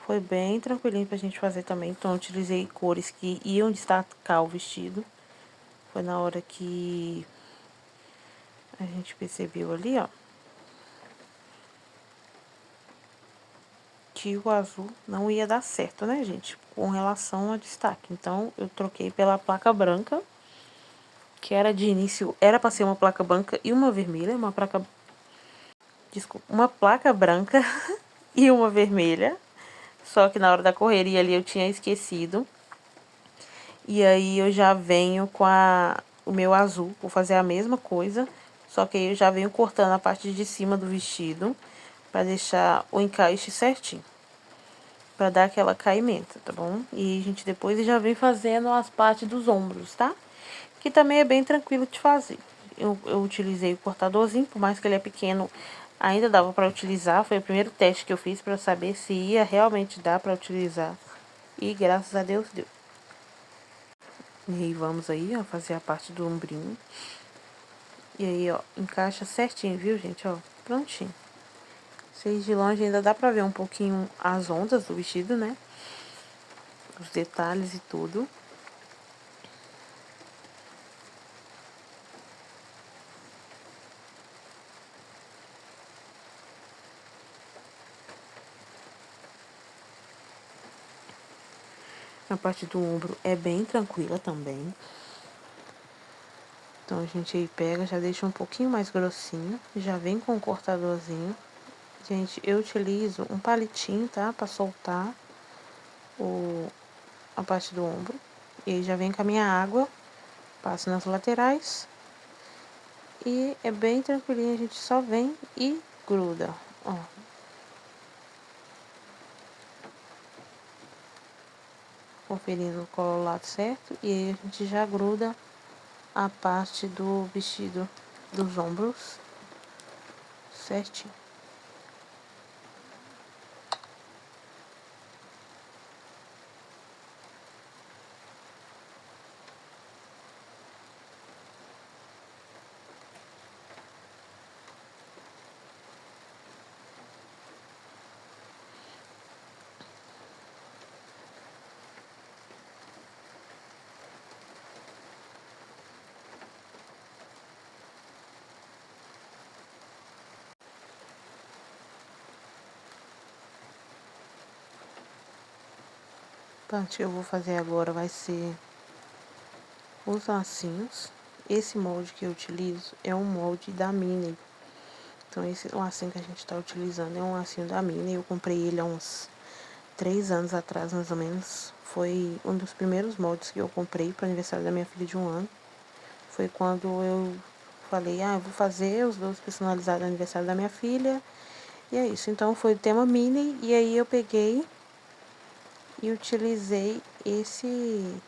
Speaker 1: Foi bem tranquilinho pra gente fazer também. Então, eu utilizei cores que iam destacar o vestido. Foi na hora que a gente percebeu ali, ó, que o azul não ia dar certo, né, gente? Com relação ao destaque. Então, eu troquei pela placa branca. que era de início, era para ser uma placa branca e uma vermelha, uma placa branca e uma vermelha. Só que na hora da correria ali eu tinha esquecido. E aí eu já venho com o meu azul, vou fazer a mesma coisa, só que aí eu já venho cortando a parte de cima do vestido para deixar o encaixe certinho, para dar aquela caimenta, tá bom? E a gente depois já vem fazendo as partes dos ombros, tá? Que também é bem tranquilo de fazer. Eu utilizei o cortadorzinho, por mais que ele é pequeno, ainda dava para utilizar. Foi o primeiro teste que eu fiz para saber se ia realmente dar para utilizar. E graças a Deus deu. E aí vamos aí, ó, fazer a parte do ombrinho. E aí, ó, encaixa certinho, viu, gente? Ó, prontinho. Vocês de longe ainda dá pra ver um pouquinho as ondas do vestido, né? Os detalhes e tudo. A parte do ombro é bem tranquila também. Então a gente aí pega, já deixa um pouquinho mais grossinho. Já vem com o cortadorzinho. Gente, eu utilizo um palitinho, tá? Pra soltar a parte do ombro. E aí já vem com a minha água. Passo nas laterais. E é bem tranquilinho, a gente só vem e gruda, ó. Conferindo qual é o lado certo. E aí a gente já gruda a parte do vestido dos ombros certinho. A parte que eu vou fazer agora vai ser os lacinhos. Esse molde que eu utilizo é um molde da Minnie. Então esse lacinho que a gente tá utilizando é um lacinho da Minnie. Eu comprei ele há uns 3 anos atrás, mais ou menos. Foi um dos primeiros moldes que eu comprei para aniversário da minha filha de 1 ano. Foi quando eu falei, eu vou fazer os doces personalizados no aniversário da minha filha. E é isso. Então foi o tema Minnie. E aí eu peguei e utilizei esse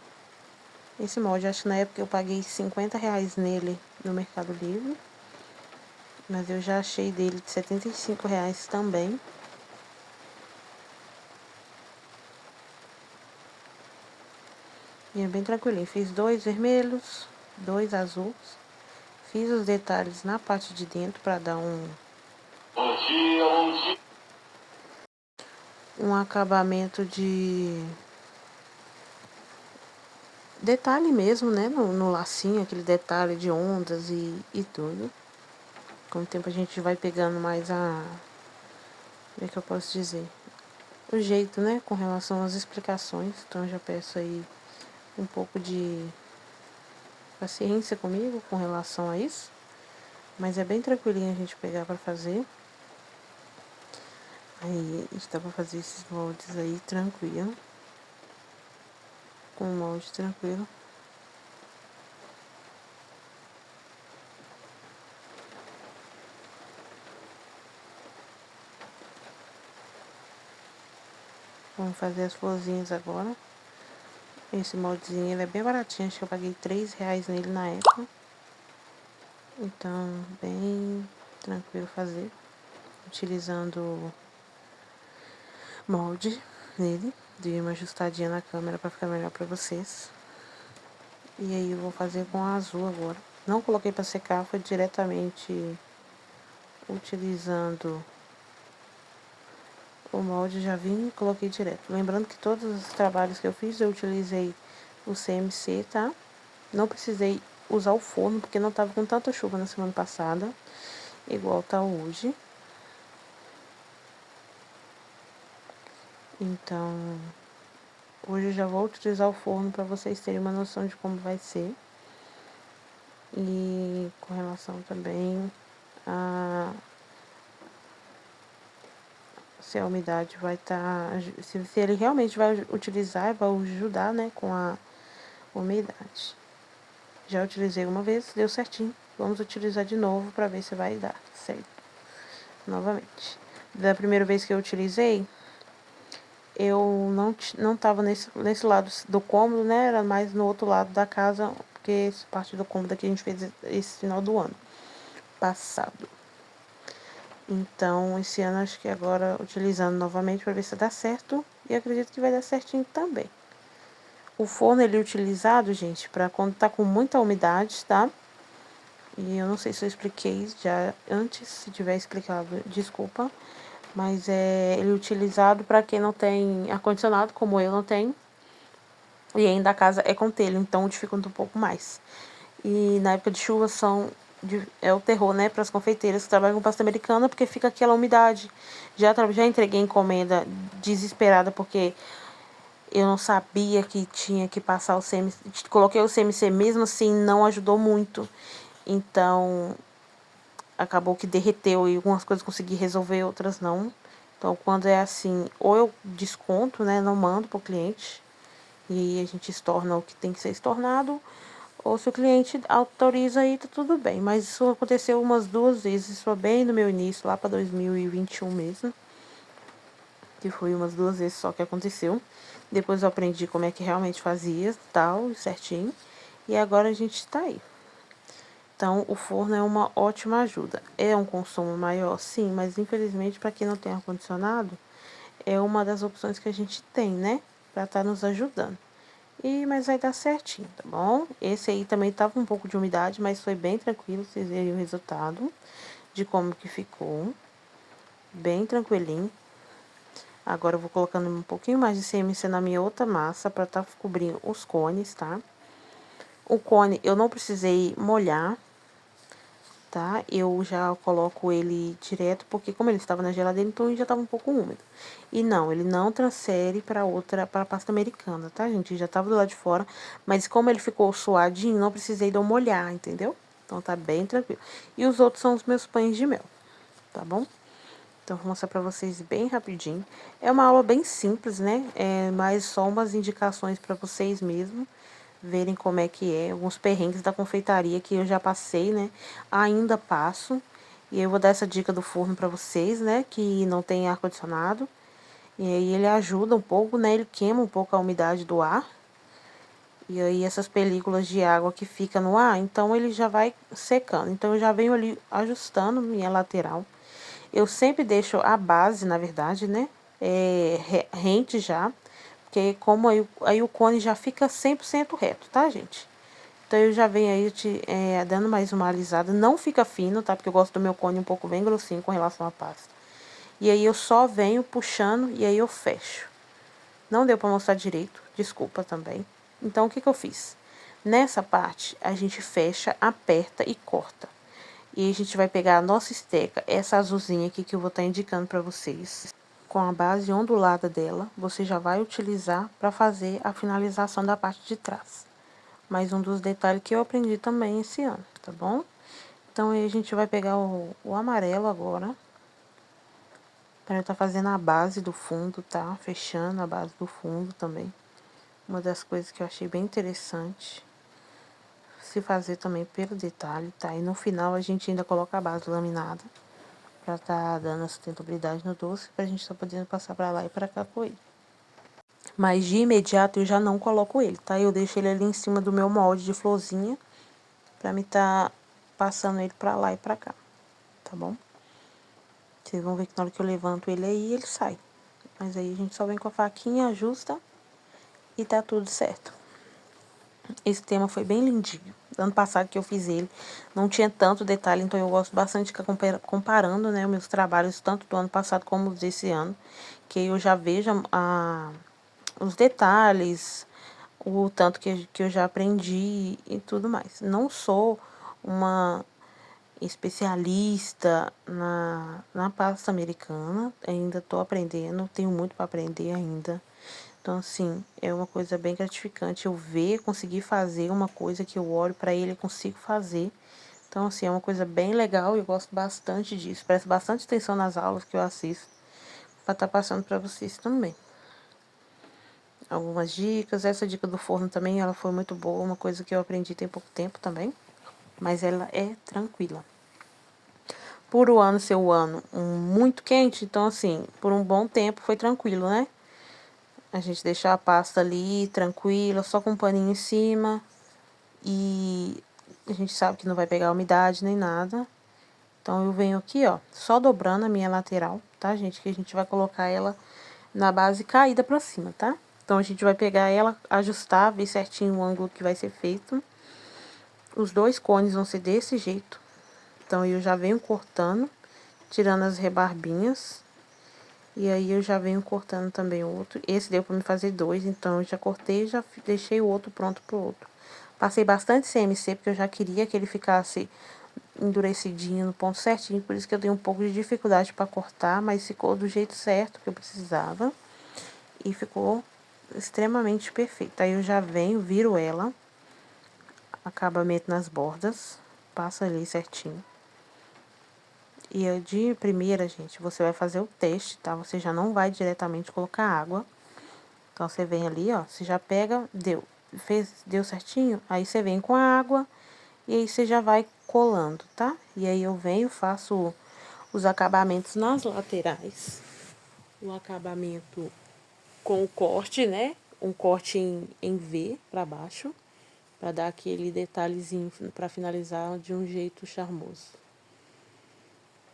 Speaker 1: molde. Acho que na época eu paguei R$ 50 nele no Mercado Livre. Mas eu já achei dele de R$ 75 também. E é bem tranquilinho. Fiz 2 vermelhos, 2 azuis. Fiz os detalhes na parte de dentro para dar um acabamento de detalhe mesmo, né? No lacinho, aquele detalhe de ondas e tudo. Com o tempo a gente vai pegando mais como é que eu posso dizer? O jeito, né? Com relação às explicações. Então eu já peço aí um pouco de paciência comigo com relação a isso. Mas é bem tranquilinho a gente pegar pra fazer. Aí a gente dá pra fazer esses moldes aí tranquilo. Com o molde tranquilo. Vamos fazer as florzinhas agora. Esse moldezinho ele é bem baratinho, acho que eu paguei R$ 3 nele na época. Então, bem tranquilo fazer. Utilizando molde nele. Dei uma ajustadinha na câmera pra ficar melhor pra vocês. E aí eu vou fazer com a azul agora. Não coloquei pra secar, foi diretamente utilizando o molde, já vim e coloquei direto. Lembrando que todos os trabalhos que eu fiz, eu utilizei o CMC, tá? Não precisei usar o forno, porque não tava com tanta chuva na semana passada, igual tá hoje. Então, hoje eu já vou utilizar o forno para vocês terem uma noção de como vai ser. E com relação também a se a umidade vai estar, se ele realmente vai utilizar, vai ajudar, né, com a umidade. Já utilizei uma vez, deu certinho. Vamos utilizar de novo para ver se vai dar certo. Novamente. Da primeira vez que eu utilizei, eu não tava nesse lado do cômodo, né? Era mais no outro lado da casa, porque essa parte do cômodo aqui a gente fez esse final do ano passado. Então, esse ano acho que agora utilizando novamente para ver se dá certo. E acredito que vai dar certinho também. O forno ele é utilizado, gente, para quando tá com muita umidade, tá? E eu não sei se eu expliquei já antes, se tiver explicado, desculpa. Mas ele é utilizado para quem não tem ar-condicionado, como eu não tenho. E ainda a casa é com telha, então dificulta um pouco mais. E na época de chuva é o terror, né, para as confeiteiras que trabalham com pasta americana, porque fica aquela umidade. Já entreguei encomenda desesperada, porque eu não sabia que tinha que passar o CMC. Coloquei o CMC mesmo assim, não ajudou muito. Então, acabou que derreteu e algumas coisas consegui resolver, outras não. Então, quando é assim, ou eu desconto, né, não mando pro cliente e a gente estorna o que tem que ser estornado, ou se o cliente autoriza aí, tá tudo bem. Mas isso aconteceu umas 2 vezes, isso foi bem no meu início, lá para 2021 mesmo, que foi umas 2 vezes só que aconteceu. Depois eu aprendi como é que realmente fazia, tal, certinho. E agora a gente tá aí. Então, o forno é uma ótima ajuda. É um consumo maior, sim, mas infelizmente, para quem não tem ar-condicionado, é uma das opções que a gente tem, né? Para estar nos ajudando. Mas vai dar certinho, tá bom? Esse aí também tava um pouco de umidade, mas foi bem tranquilo. Vocês verem o resultado de como que ficou. Bem tranquilinho. Agora eu vou colocando um pouquinho mais de CMC na minha outra massa para estar cobrindo os cones, tá? O cone eu não precisei molhar, tá? Eu já coloco ele direto, porque como ele estava na geladeira, então ele já estava um pouco úmido. E não, ele não transfere para a pasta americana, tá, gente? Já estava do lado de fora, mas como ele ficou suadinho, não precisei de eu molhar, entendeu? Então tá bem tranquilo. E os outros são os meus pães de mel, tá bom? Então vou mostrar para vocês bem rapidinho. É uma aula bem simples, né? É mais só umas indicações para vocês mesmo verem como é que é, alguns perrengues da confeitaria que eu já passei, né? Ainda passo. E eu vou dar essa dica do forno para vocês, né? Que não tem ar-condicionado. E aí ele ajuda um pouco, né? Ele queima um pouco a umidade do ar. E aí essas películas de água que fica no ar, então ele já vai secando. Então eu já venho ali ajustando minha lateral. Eu sempre deixo a base, na verdade, né? Rente já. Porque como aí o cone já fica 100% reto, tá, gente? Então eu já venho aí dando mais uma alisada. Não fica fino, tá? Porque eu gosto do meu cone um pouco bem grossinho com relação à pasta. E aí eu só venho puxando e aí eu fecho. Não deu pra mostrar direito, desculpa também. Então o que que eu fiz? Nessa parte a gente fecha, aperta e corta. E a gente vai pegar a nossa esteca, essa azulzinha aqui que eu vou estar indicando pra vocês. Com a base ondulada dela, você já vai utilizar para fazer a finalização da parte de trás. Mais um dos detalhes que eu aprendi também esse ano, tá bom? Então, aí a gente vai pegar o amarelo agora. Para eu estar fazendo a base do fundo, tá? Fechando a base do fundo também. Uma das coisas que eu achei bem interessante se fazer também pelo detalhe, tá? E no final a gente ainda coloca a base laminada. Pra tá dando a sustentabilidade no doce, pra gente estar podendo passar pra lá e pra cá com ele. Mas de imediato eu já não coloco ele, tá? Eu deixo ele ali em cima do meu molde de florzinha pra me tá passando ele pra lá e pra cá, tá bom? Vocês vão ver que na hora que eu levanto ele aí, ele sai. Mas aí a gente só vem com a faquinha, ajusta e tá tudo certo. Esse tema foi bem lindinho. Ano passado que eu fiz ele, não tinha tanto detalhe, então eu gosto bastante de ficar comparando, né, os meus trabalhos, tanto do ano passado como os desse ano, que eu já vejo os detalhes, o tanto que eu já aprendi e tudo mais. Não sou uma especialista na pasta americana, ainda estou aprendendo, tenho muito para aprender ainda. Então, assim, é uma coisa bem gratificante eu ver, conseguir fazer uma coisa que eu olho pra ele e consigo fazer. Então, assim, é uma coisa bem legal e eu gosto bastante disso. Presto bastante atenção nas aulas que eu assisto, pra estar passando pra vocês também. Algumas dicas, essa dica do forno também, ela foi muito boa, uma coisa que eu aprendi tem pouco tempo também. Mas ela é tranquila. Por o ano ser o ano muito quente, então, assim, por um bom tempo foi tranquilo, né? A gente deixou a pasta ali, tranquila, só com um paninho em cima. E a gente sabe que não vai pegar umidade nem nada. Então, eu venho aqui, ó, só dobrando a minha lateral, tá, gente? Que a gente vai colocar ela na base caída pra cima, tá? Então, a gente vai pegar ela, ajustar, ver certinho o ângulo que vai ser feito. Os dois cones vão ser desse jeito. Então, eu já venho cortando, tirando as rebarbinhas. E aí, eu já venho cortando também o outro. Esse deu pra me fazer dois, então eu já cortei e já deixei o outro pronto pro outro. Passei bastante CMC, porque eu já queria que ele ficasse endurecidinho no ponto certinho. Por isso que eu tenho um pouco de dificuldade pra cortar, mas ficou do jeito certo que eu precisava. E ficou extremamente perfeito. Aí, eu já venho, viro ela, acabamento nas bordas, passo ali certinho. E de primeira, gente, você vai fazer o teste, tá? Você já não vai diretamente colocar água. Então, você vem ali, ó, você já pega, deu certinho? Aí, você vem com a água e aí você já vai colando, tá? E aí, eu venho, faço os acabamentos nas laterais. O acabamento com o corte, né? Um corte em V pra baixo, pra dar aquele detalhezinho pra finalizar de um jeito charmoso.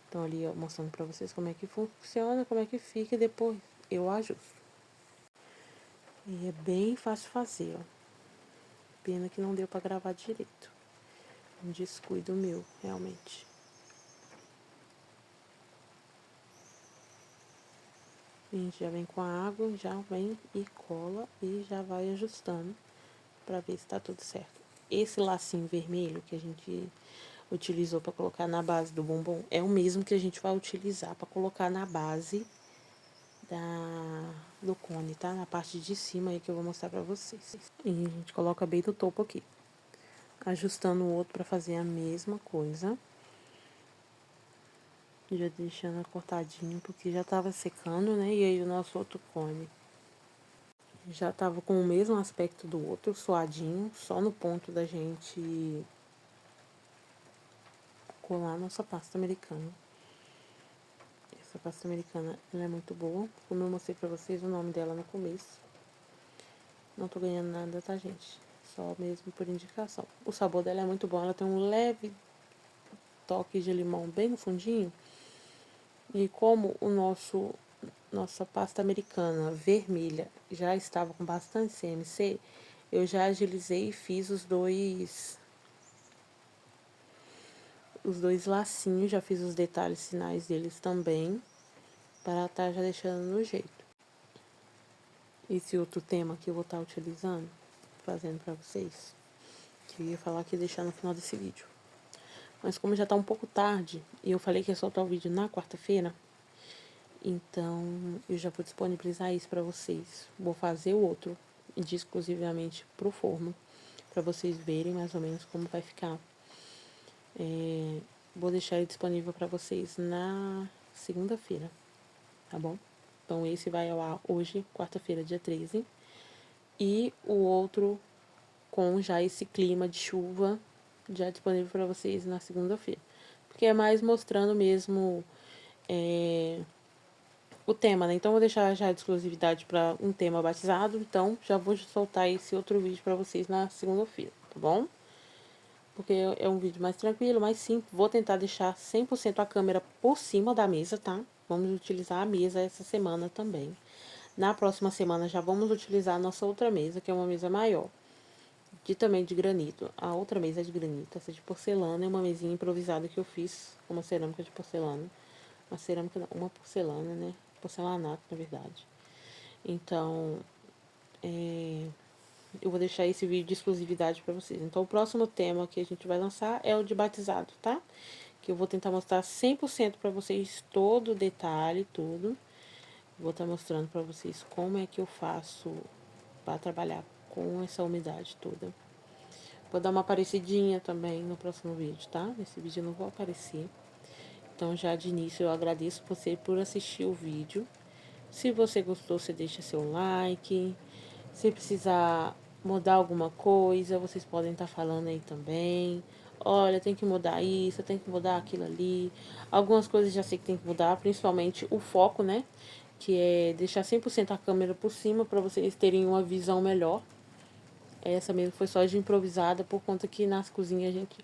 Speaker 1: Então, ali, ó, mostrando pra vocês como é que funciona, como é que fica, e depois eu ajusto. E é bem fácil fazer, ó. Pena que não deu pra gravar direito. Um descuido meu, realmente. A gente já vem com a água, já vem e cola e já vai ajustando pra ver se tá tudo certo. Esse lacinho vermelho que a gente utilizou pra colocar na base do bombom é o mesmo que a gente vai utilizar pra colocar na base do cone, tá? Na parte de cima aí que eu vou mostrar pra vocês. E a gente coloca bem no topo aqui. Ajustando o outro pra fazer a mesma coisa. Já deixando cortadinho, porque já tava secando, né? E aí o nosso outro cone já tava com o mesmo aspecto do outro, suadinho. Só no ponto da gente colar a nossa pasta americana. Essa pasta americana, ela é muito boa. Como eu mostrei pra vocês o nome dela no começo. Não tô ganhando nada, tá, gente? Só mesmo por indicação. O sabor dela é muito bom. Ela tem um leve toque de limão bem no fundinho. E como nossa pasta americana vermelha já estava com bastante CMC, eu já agilizei e fiz os dois lacinhos, já fiz os detalhes finais deles também, para estar já deixando no jeito. Esse outro tema que eu vou estar utilizando, fazendo para vocês, que eu ia falar que ia deixar no final desse vídeo. Mas como já tá um pouco tarde, e eu falei que ia soltar o vídeo na quarta-feira, então eu já vou disponibilizar isso para vocês. Vou fazer o outro, exclusivamente pro forno, para vocês verem mais ou menos como vai ficar. Vou deixar ele disponível para vocês na segunda-feira, tá bom? Então, esse vai ao ar hoje, quarta-feira, dia 13. E o outro com já esse clima de chuva já disponível para vocês na segunda-feira. Porque é mais mostrando mesmo o tema, né? Então, vou deixar já de exclusividade para um tema batizado. Então, já vou soltar esse outro vídeo para vocês na segunda-feira, tá bom? Porque é um vídeo mais tranquilo, mais simples. Vou tentar deixar 100% a câmera por cima da mesa, tá? Vamos utilizar a mesa essa semana também. Na próxima semana já vamos utilizar a nossa outra mesa, que é uma mesa maior. Também de granito. A outra mesa é de granito, essa de porcelana. É uma mesinha improvisada que eu fiz com uma cerâmica de porcelana. Uma cerâmica não, uma porcelana, né? Porcelanato, na verdade. Então, eu vou deixar esse vídeo de exclusividade para vocês. Então, o próximo tema que a gente vai lançar é o de batizado, tá? Que eu vou tentar mostrar 100% para vocês todo o detalhe, tudo. Vou estar mostrando para vocês como é que eu faço para trabalhar com essa umidade toda. Vou dar uma aparecidinha também no próximo vídeo, tá? Nesse vídeo eu não vou aparecer. Então, já de início, eu agradeço você por assistir o vídeo. Se você gostou, você deixa seu like. Se precisar mudar alguma coisa, vocês podem estar falando aí também. Olha, tem que mudar isso, tem que mudar aquilo ali. Algumas coisas já sei que tem que mudar, principalmente o foco, né? Que é deixar 100% a câmera por cima para vocês terem uma visão melhor. Essa mesmo foi só de improvisada, por conta que nas cozinhas, gente,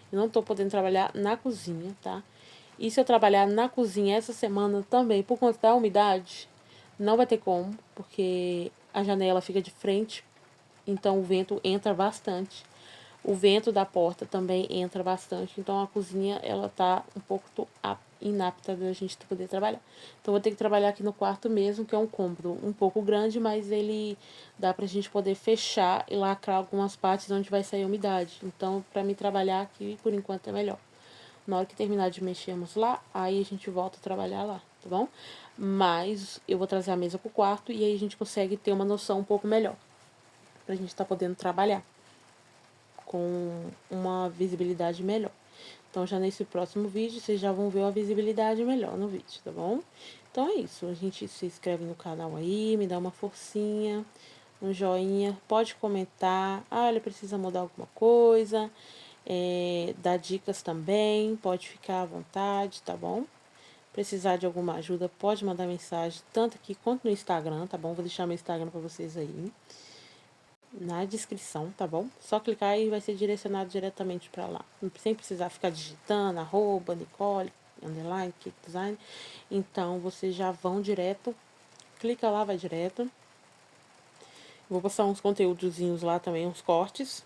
Speaker 1: eu não tô podendo trabalhar na cozinha, tá? E se eu trabalhar na cozinha essa semana também, por conta da umidade, não vai ter como, porque a janela fica de frente, então o vento entra bastante. O vento da porta também entra bastante, então a cozinha, ela tá um pouco inapta da gente poder trabalhar. Então, vou ter que trabalhar aqui no quarto mesmo, que é um cômodo um pouco grande, mas ele dá pra gente poder fechar e lacrar algumas partes onde vai sair a umidade. Então, pra mim trabalhar aqui, por enquanto, é melhor. Na hora que terminar de mexermos lá, aí a gente volta a trabalhar lá, tá bom? Mas eu vou trazer a mesa pro quarto e aí a gente consegue ter uma noção um pouco melhor. Pra gente tá podendo trabalhar com uma visibilidade melhor. Então, já nesse próximo vídeo, vocês já vão ver uma visibilidade melhor no vídeo, tá bom? Então, é isso. A gente se inscreve no canal aí, me dá uma forcinha, um joinha. Pode comentar. Ah, olha, precisa mudar alguma coisa. Dar dicas também. Pode ficar à vontade, tá bom? Precisar de alguma ajuda, pode mandar mensagem, tanto aqui quanto no Instagram, tá bom? Vou deixar meu Instagram pra vocês aí na descrição, tá bom? Só clicar e vai ser direcionado diretamente para lá. Sem precisar ficar digitando, @Nicole, _ Cake Design. Então, vocês já vão direto, clica lá, vai direto. Vou postar uns conteúdozinhos lá também, uns cortes.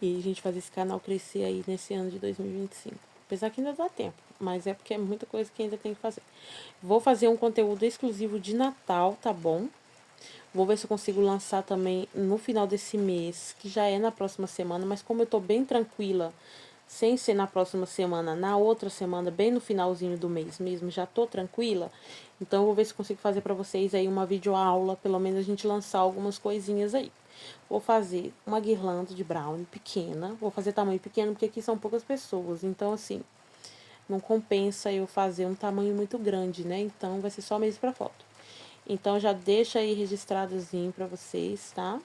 Speaker 1: E a gente fazer esse canal crescer aí nesse ano de 2025. Apesar que ainda dá tempo, mas é porque é muita coisa que ainda tem que fazer. Vou fazer um conteúdo exclusivo de Natal, tá bom? Vou ver se eu consigo lançar também no final desse mês, que já é na próxima semana, mas como eu tô bem tranquila, sem ser na próxima semana, na outra semana, bem no finalzinho do mês mesmo, já tô tranquila. Então, eu vou ver se consigo fazer pra vocês aí uma videoaula, pelo menos a gente lançar algumas coisinhas aí. Vou fazer uma guirlanda de brownie pequena, vou fazer tamanho pequeno, porque aqui são poucas pessoas, então assim, não compensa eu fazer um tamanho muito grande, né? Então, vai ser só mesmo pra foto. Então, já deixa aí registradozinho pra vocês, tá?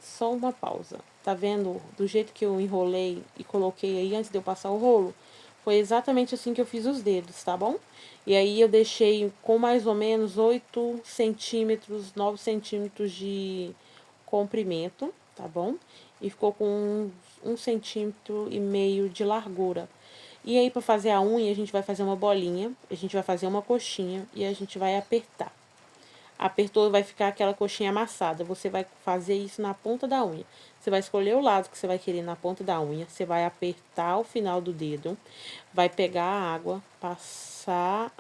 Speaker 1: Só uma pausa. Tá vendo? Do jeito que eu enrolei e coloquei aí antes de eu passar o rolo, foi exatamente assim que eu fiz os dedos, tá bom? E aí, eu deixei com mais ou menos 8 centímetros, 9 centímetros de comprimento, tá bom? E ficou com 1,5 centímetro de largura. E aí, para fazer a unha, a gente vai fazer uma bolinha, a gente vai fazer uma coxinha e a gente vai apertar. Apertou, vai ficar aquela coxinha amassada. Você vai fazer isso na ponta da unha. Você vai escolher o lado que você vai querer na ponta da unha. Você vai apertar o final do dedo. Vai pegar a água, passar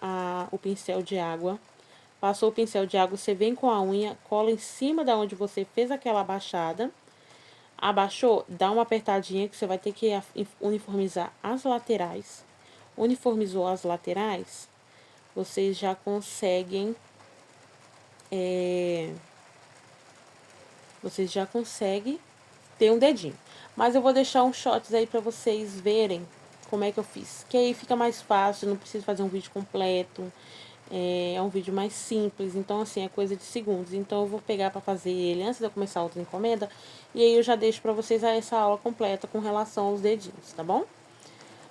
Speaker 1: o pincel de água. Passou o pincel de água, você vem com a unha, cola em cima da onde você fez aquela abaixada. Abaixou, dá uma apertadinha que você vai ter que uniformizar as laterais. Uniformizou as laterais, vocês já conseguem ter um dedinho. Mas eu vou deixar uns shots aí pra vocês verem como é que eu fiz. Que aí fica mais fácil, não preciso fazer um vídeo completo. É um vídeo mais simples, então assim, é coisa de segundos. Então eu vou pegar pra fazer ele antes de eu começar a outra encomenda. E aí eu já deixo pra vocês essa aula completa com relação aos dedinhos, tá bom?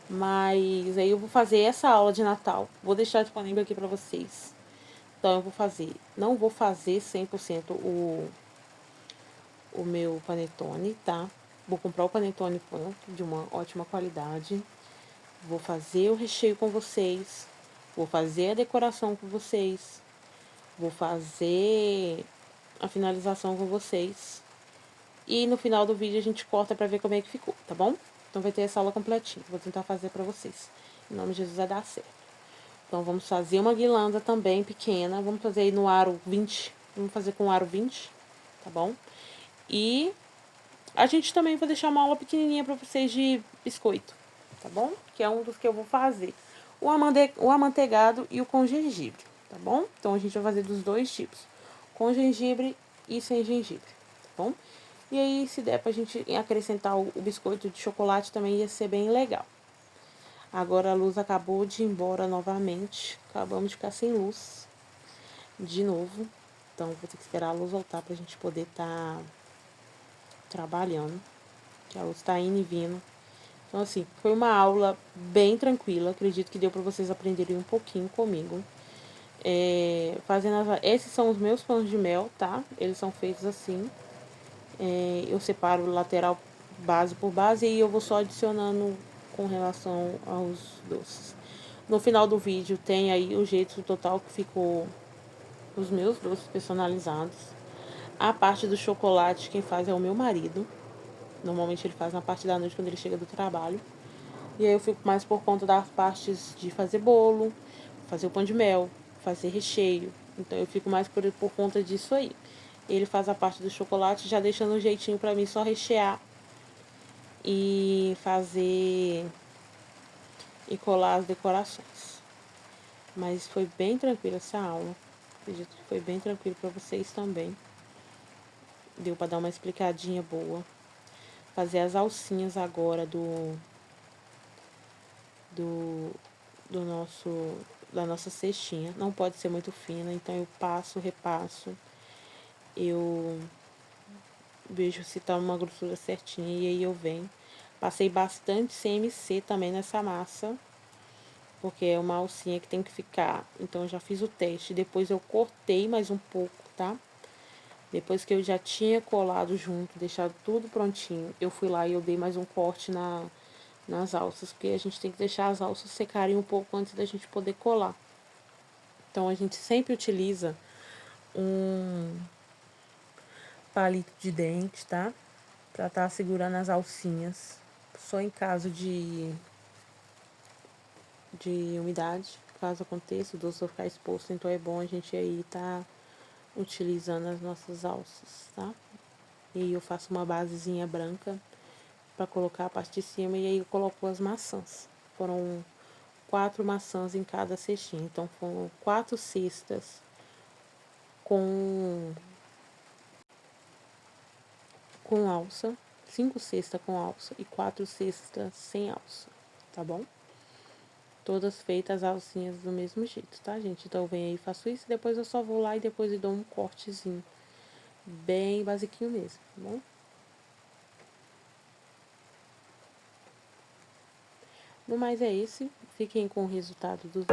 Speaker 1: Mas aí eu vou fazer essa aula de Natal. Vou deixar disponível aqui pra vocês. Então eu vou fazer, não vou fazer 100% o meu panetone, tá? Vou comprar o panetone pronto, de uma ótima qualidade. Vou fazer o recheio com vocês. Vou fazer a decoração com vocês. Vou fazer a finalização com vocês. E no final do vídeo a gente corta pra ver como é que ficou, tá bom? Então vai ter essa aula completinha. Vou tentar fazer pra vocês. Em nome de Jesus vai dar certo. Então vamos fazer uma guirlanda também pequena. Vamos fazer aí no aro 20. Vamos fazer com o aro 20, tá bom? E a gente também vai deixar uma aula pequenininha pra vocês de biscoito, tá bom? Que é um dos que eu vou fazer. o amanteigado e o com gengibre, tá bom? Então, a gente vai fazer dos dois tipos, com gengibre e sem gengibre, tá bom? E aí, se der pra gente acrescentar o biscoito de chocolate, também ia ser bem legal. Agora, a luz acabou de ir embora novamente, acabamos de ficar sem luz de novo. Então, vou ter que esperar a luz voltar pra gente poder tá trabalhando, que a luz tá indo e vindo. Então, assim, foi uma aula bem tranquila. Acredito que deu pra vocês aprenderem um pouquinho comigo. Esses são os meus pães de mel, tá? Eles são feitos assim. Eu separo lateral base por base e eu vou só adicionando com relação aos doces. No final do vídeo tem aí o jeito total que ficou os meus doces personalizados. A parte do chocolate quem faz é o meu marido. Normalmente ele faz na parte da noite quando ele chega do trabalho. E aí eu fico mais por conta das partes de fazer bolo, fazer o pão de mel, fazer recheio. Então eu fico mais por conta disso aí. Ele faz a parte do chocolate, já deixando um jeitinho pra mim só rechear e fazer e colar as decorações. Mas foi bem tranquila essa aula. Acredito que foi bem tranquilo pra vocês também. Deu pra dar uma explicadinha boa. Fazer as alcinhas agora da nossa cestinha. Não pode ser muito fina, então eu passo, repasso. Eu vejo se tá uma grossura certinha e aí eu venho. Passei bastante CMC também nessa massa, porque é uma alcinha que tem que ficar. Então eu já fiz o teste, depois eu cortei mais um pouco, tá? Depois que eu já tinha colado junto, deixado tudo prontinho, eu fui lá e eu dei mais um corte nas alças, porque a gente tem que deixar as alças secarem um pouco antes da gente poder colar. Então, a gente sempre utiliza um palito de dente, tá? Pra estar segurando as alcinhas, só em caso de umidade, caso aconteça, o doce vai ficar exposto, então é bom a gente aí tá utilizando as nossas alças, tá? E aí eu faço uma basezinha branca para colocar a parte de cima e aí eu coloco as maçãs. Foram 4 maçãs em cada cestinha, então foram 4 cestas com alça, 5 cestas com alça e 4 cestas sem alça, tá bom? Todas feitas as alcinhas do mesmo jeito, tá, gente? Então eu venho aí, faço isso, depois eu só vou lá e depois eu dou um cortezinho, bem basiquinho mesmo, tá bom? No mais é esse. Fiquem com o resultado dos